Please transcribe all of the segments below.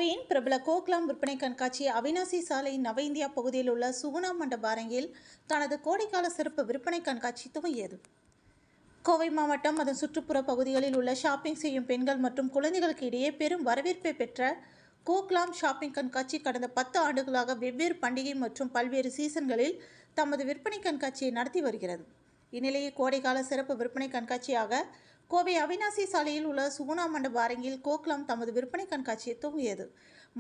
கோவையின் பிரபல கோக்லாம் விற்பனை கண்காட்சி அவினாசி சாலை நவ இந்தியா பகுதியில் உள்ள சுகுணா மண்டப அரங்கில் தனது கோடைக்கால சிறப்பு விற்பனை கண்காட்சி துவங்கியது. கோவை மாவட்டம் அதன் சுற்றுப்புற பகுதிகளில் உள்ள ஷாப்பிங் செய்யும் பெண்கள் மற்றும் குழந்தைகளுக்கு இடையே பெரும் வரவேற்பை பெற்ற கோக்லாம் ஷாப்பிங் கண்காட்சி கடந்த 10 ஆண்டுகளாக வெவ்வேறு பண்டிகை மற்றும் பல்வேறு சீசன்களில் தமது விற்பனை கண்காட்சியை நடத்தி வருகிறது. இந்நிலையில் கோடைக்கால சிறப்பு விற்பனை கண்காட்சியாக கோவை அவினாசி சாலையில் உள்ள சுகுணா மண்டப அரங்கில் கோக்லாம் தமது விற்பனை கண்காட்சியை துவங்கியது.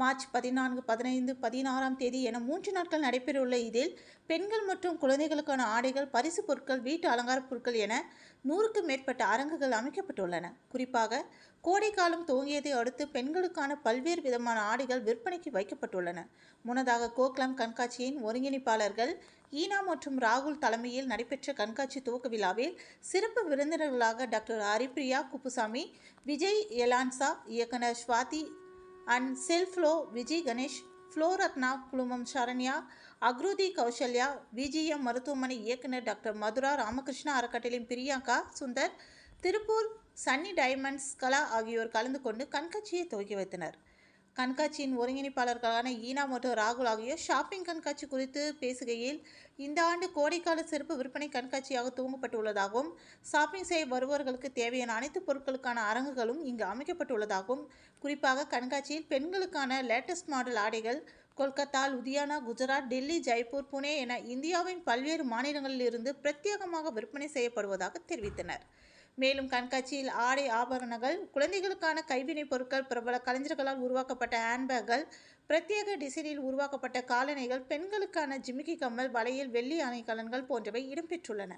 மார்ச் 14, 15, 16ஆம் தேதி என 3 நாட்கள் நடைபெறவுள்ள இதில் பெண்கள் மற்றும் குழந்தைகளுக்கான ஆடைகள், பரிசு பொருட்கள், வீட்டு அலங்கார பொருட்கள் என 100க்கும் மேற்பட்ட அரங்குகள் அமைக்கப்பட்டுள்ளன. குறிப்பாக கோடைக்காலம் துவங்கியதை அடுத்து பெண்களுக்கான பல்வேறு விதமான ஆடைகள் விற்பனைக்கு வைக்கப்பட்டுள்ளன. முன்னதாக கோக்லாம் கண்காட்சியின் ஒருங்கிணைப்பாளர்கள் ஈனா மற்றும் ராகுல் தலைமையில் நடைபெற்ற கண்காட்சி துவக்க விழாவில் சிறப்பு விருந்தினர்களாக டாக்டர் ஹரிப்ரியா குப்புசாமி, விஜய் எலான்சா, இயக்குனர் ஸ்வாதி அண்ட் செல்ஃப்ளோ விஜய் கணேஷ், ஃப்ளோரத்னா குழுமம் சரண்யா, அக்ருதி கௌசல்யா, விஜிஎம் மருத்துவமனை இயக்குனர் டாக்டர் மதுரா, ராமகிருஷ்ணா அறக்கட்டளையின் பிரியங்கா சுந்தர், திருப்பூர் சன்னி டைமண்ட்ஸ் கலா ஆகியோர் கலந்து கொண்டு கண்காட்சியை துவக்கி வைத்தனர். கண்காட்சியின் ஒருங்கிணைப்பாளர்களான ஈனா மற்றும் ராகுல் ஆகியோர் ஷாப்பிங் கண்காட்சி குறித்து பேசுகையில், இந்த ஆண்டு கோடைக்கால சிறப்பு விற்பனை கண்காட்சியாக துவங்கப்பட்டுள்ளதாகவும், ஷாப்பிங் செய்ய வருபவர்களுக்கு தேவையான அனைத்து பொருட்களுக்கான அரங்குகளும் இங்கு அமைக்கப்பட்டுள்ளதாகவும், குறிப்பாக கண்காட்சியில் பெண்களுக்கான லேட்டஸ்ட் மாடல் ஆடைகள் கொல்கத்தா, லுதியானா, குஜராத், டெல்லி, ஜெய்ப்பூர், புனே என இந்தியாவின் பல்வேறு மாநிலங்களில் இருந்து பிரத்யேகமாக விற்பனை செய்யப்படுவதாக தெரிவித்தனர். மேலும் கண்காட்சியில் ஆடை ஆபரணங்கள், குழந்தைகளுக்கான கைவினைப் பொருட்கள், பிரபல கலைஞர்களால் உருவாக்கப்பட்ட ஹேண்ட்பேக்குகள், பிரத்யேக டிசைனில் உருவாக்கப்பட்ட காலணிகள், பெண்களுக்கான ஜிமிக்கி கம்மல், வளையல், வெள்ளி அணிகலன்கள் போன்றவை இடம்பெற்றுள்ளன.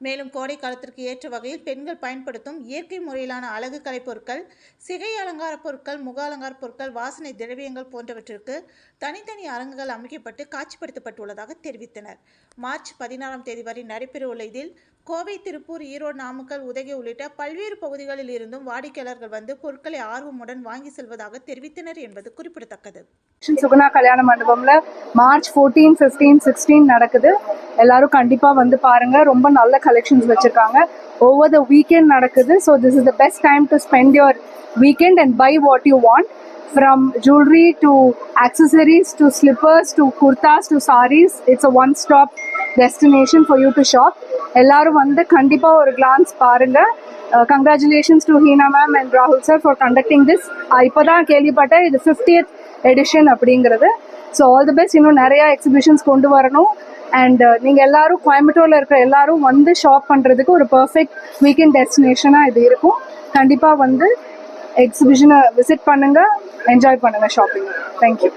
மேலும் கோடை காலத்திற்கு ஏற்ற வகையில் பெண்கள் பயன்படுத்தும் இயற்கை முறையிலான அழகு கலை பொருட்கள், சிகை அலங்கார பொருட்கள், முக அலங்கார பொருட்கள், வாசனை திரவியங்கள் போன்றவற்றிற்கு தனித்தனி அரங்குகள் அமைக்கப்பட்டு காட்சிப்படுத்தப்பட்டுள்ளதாக தெரிவித்தனர். மார்ச் 16ஆம் தேதி வரை நடைபெறவுள்ள இதில் கோவை, திருப்பூர், ஈரோடு, நாமக்கல், உதகை உள்ளிட்ட பல்வேறு பகுதிகளில் இருந்தும் வாடிக்கையாளர்கள் வந்து பொருட்களை ஆர்வமுடன் வாங்கி செல்வதாக தெரிவித்தனர் என்பது குறிப்பிடத்தக்கது. சுகுணா கல்யாண மண்டபம்ல மார்ச் 14, 15, 16 நடக்குது. எல்லாரும் கண்டிப்பா வந்து பாருங்க. ரொம்ப நல்ல கலெக்ஷன்ஸ் வச்சிருக்காங்க. ஓவர் த வீக்கெண்ட் நடக்குது. So this is the best time to spend your weekend and buy what you want. From jewelry to accessories to slippers to kurtas to sarees, it's a one-stop destination for you to shop. எல்லாரும் வந்து கண்டிப்பா ஒரு glance பாருங்க. Congratulations to Hina ma'am and Rahul sir for conducting this. இப்போதான் கேள்விப்பட்டேன் இது 50th edition அப்படிங்கிறது. So all the best. இன்னும் நிறைய எக்ஸிபிஷன்ஸ் கொண்டு வரணும். அண்ட் நீங்கள் எல்லாரும் கோயம்புத்தூரில் இருக்கிற எல்லாரும் வந்து ஷாப் பண்ணுறதுக்கு ஒரு பர்ஃபெக்ட் வீக்கெண்ட் டெஸ்டினேஷனாக இது இருக்கும். கண்டிப்பாக வந்து எக்ஸிபிஷனை விசிட் பண்ணுங்கள், என்ஜாய் பண்ணுங்கள் ஷாப்பிங். தேங்க்யூ.